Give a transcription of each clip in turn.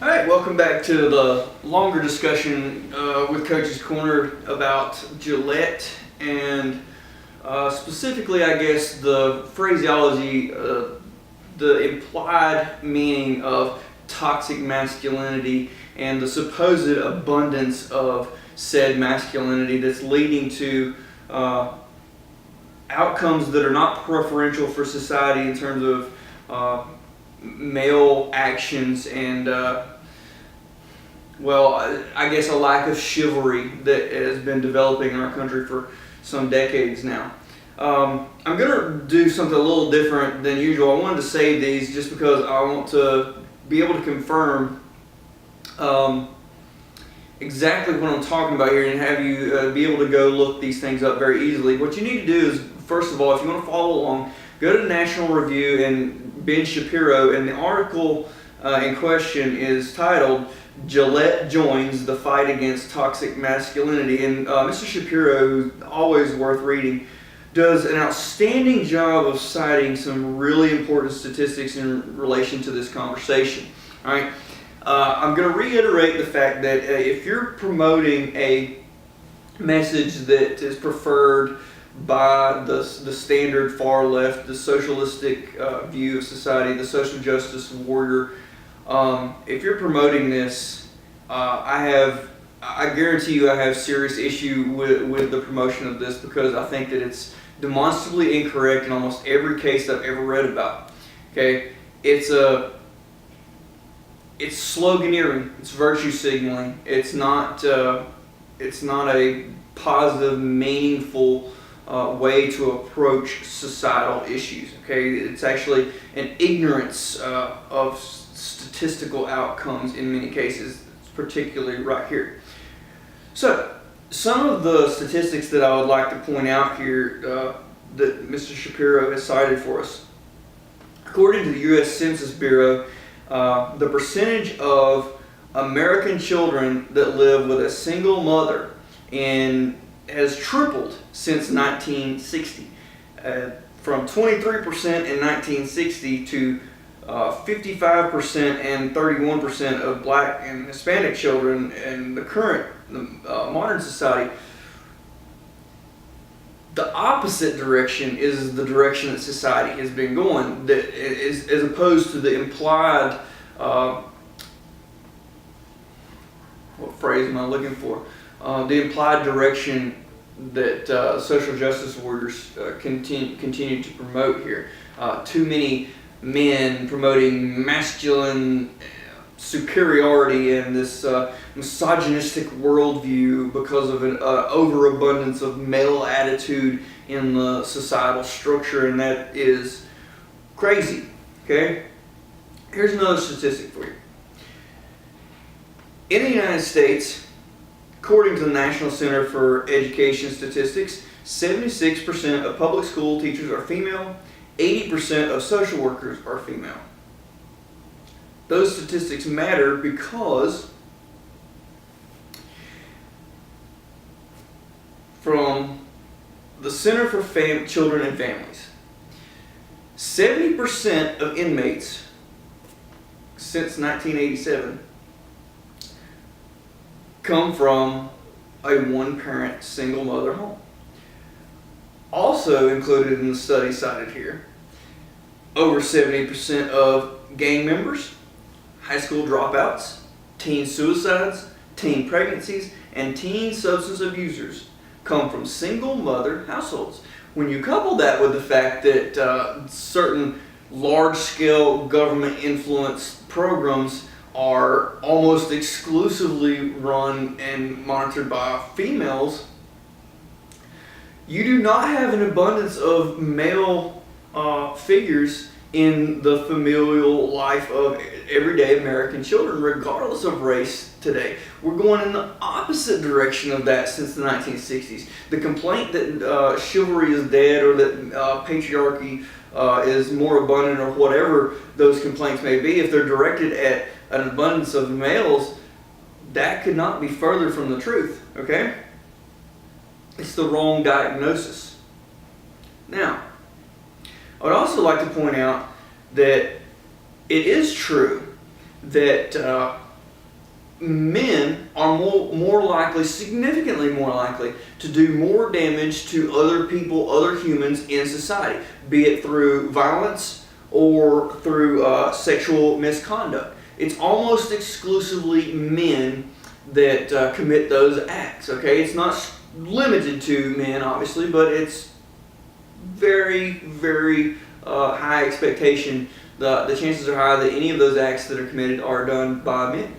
All right, welcome back to the longer discussion with Coach's Corner about Gillette and specifically, I guess, the phraseology, the implied meaning of toxic masculinity and the supposed abundance of said masculinity that's leading to outcomes that are not preferential for society in terms of male actions and I guess a lack of chivalry that has been developing in our country for some decades now. I'm going to do something a little different than usual. I wanted to save these just because I want to be able to confirm exactly what I'm talking about here and have you be able to go look these things up very easily. What you need to do is, first of all, if you want to follow along, go to National Review and Ben Shapiro, and the article in question is titled "Gillette Joins the Fight Against Toxic Masculinity." And Mr. Shapiro, who's always worth reading, does an outstanding job of citing some really important statistics in relation to this conversation. All right, I'm going to reiterate the fact that if you're promoting a message that is preferred by the standard far left, the socialistic view of society, the social justice warrior, if you're promoting this, I guarantee you I have serious issue with the promotion of this, because I think that it's demonstrably incorrect in almost every case I've ever read about. Okay, it's sloganeering, it's virtue signaling. It's not a positive, meaningful way to approach societal issues. Okay, it's actually an ignorance of statistical outcomes in many cases, particularly right here. So, some of the statistics that I would like to point out here that Mr. Shapiro has cited for us. According to the U.S. Census Bureau, the percentage of American children that live with a single mother has tripled since 1960, from 23% in 1960 to 55% and 31% of Black and Hispanic children in the current modern society. The opposite direction is the direction that society has been going, that is, as opposed to the implied, what phrase am I looking for? The implied direction that social justice warriors continue to promote here. Too many men promoting masculine superiority and this misogynistic worldview because of an overabundance of male attitude in the societal structure, and that is crazy. Okay? Here's another statistic for you. In the United States, according to the National Center for Education Statistics, 76% of public school teachers are female, 80% of social workers are female. Those statistics matter because from the Center for Children and Families, 70% of inmates since 1987 come from a one-parent, single mother home. Also included in the study cited here, over 70% of gang members, high school dropouts, teen suicides, teen pregnancies, and teen substance abusers come from single mother households. When you couple that with the fact that certain large-scale government influenced programs are almost exclusively run and monitored by females, you do not have an abundance of male figures in the familial life of everyday American children, regardless of race today. We're going in the opposite direction of that since the 1960s. The complaint that chivalry is dead, or that patriarchy is more abundant, or whatever those complaints may be, if they're directed at an abundance of males, that could not be further from the truth. Okay? It's the wrong diagnosis. Now, I would also like to point out that it is true that men are more likely, significantly more likely, to do more damage to other people, other humans in society, be it through violence or through sexual misconduct. It's almost exclusively men that commit those acts. Okay, it's not limited to men, obviously, but it's very, very high expectation. The chances are high that any of those acts that are committed are done by men.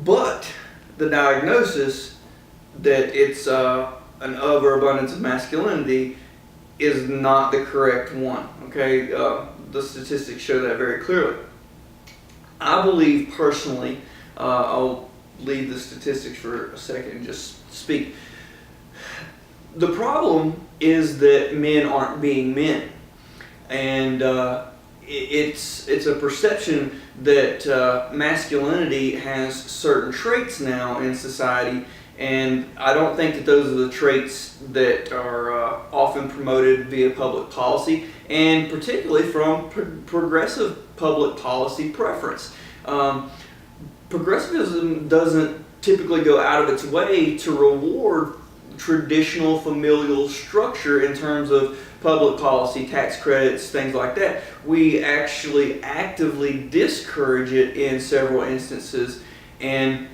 But the diagnosis that it's an overabundance of masculinity is not the correct one. Okay, the statistics show that very clearly. I believe personally, I'll leave the statistics for a second and just speak. The problem is that men aren't being men, and it's a perception that masculinity has certain traits now in society, and I don't think that those are the traits that are often promoted via public policy, and particularly from progressive public policy preference. Progressivism doesn't typically go out of its way to reward traditional familial structure in terms of public policy, tax credits, things like that. We actually actively discourage it in several instances, and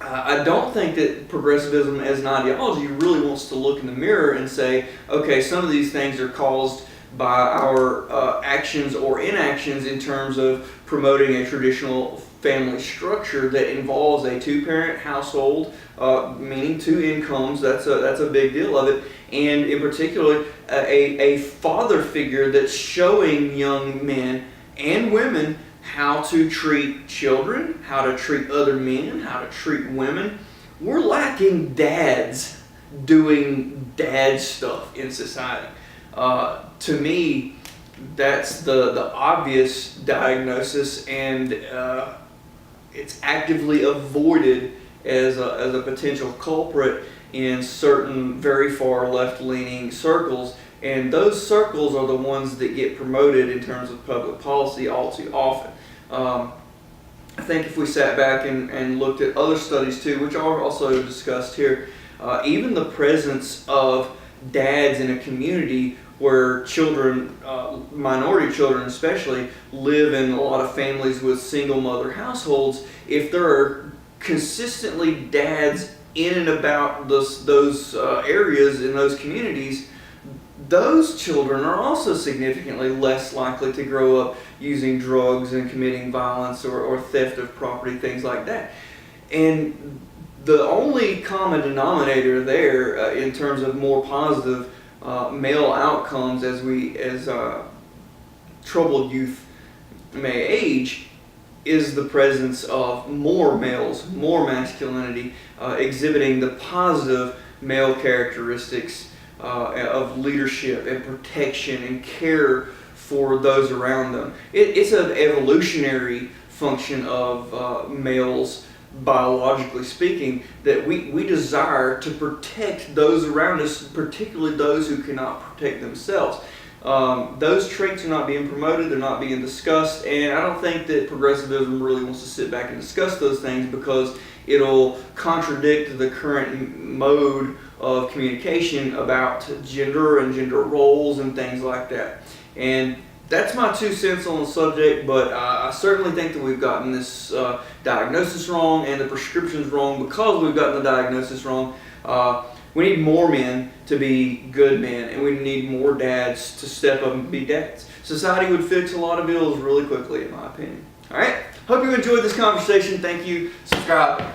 I don't think that progressivism as an ideology really wants to look in the mirror and say, okay, some of these things are caused by our actions or inactions in terms of promoting a traditional family structure that involves a two-parent household, meaning two incomes. That's a big deal of it, and in particular a father figure that's showing young men and women how to treat children, how to treat other men, how to treat women. We're lacking dads doing dad stuff in society. To me, that's the obvious diagnosis, and it's actively avoided as a potential culprit in certain very far left-leaning circles, and those circles are the ones that get promoted in terms of public policy all too often. I think if we sat back and looked at other studies too, which are also discussed here, even the presence of dads in a community where children, minority children especially, live in a lot of families with single mother households, if there are consistently dads in and about those areas in those communities, those children are also significantly less likely to grow up using drugs and committing violence or theft of property, things like that. And the only common denominator there in terms of more positive male outcomes as troubled youth may age is the presence of more males, more masculinity, exhibiting the positive male characteristics of leadership and protection and care for those around them. It's an evolutionary function of males, biologically speaking, that we desire to protect those around us, particularly those who cannot protect themselves. Those traits are not being promoted, they're not being discussed, and I don't think that progressivism really wants to sit back and discuss those things because it'll contradict the current mode of communication about gender and gender roles and things like that. And that's my 2 cents on the subject, but I certainly think that we've gotten this diagnosis wrong and the prescriptions wrong because we've gotten the diagnosis wrong. We need more men to be good men, and we need more dads to step up and be dads. Society would fix a lot of ills really quickly, in my opinion. All right, hope you enjoyed this conversation. Thank you. Subscribe.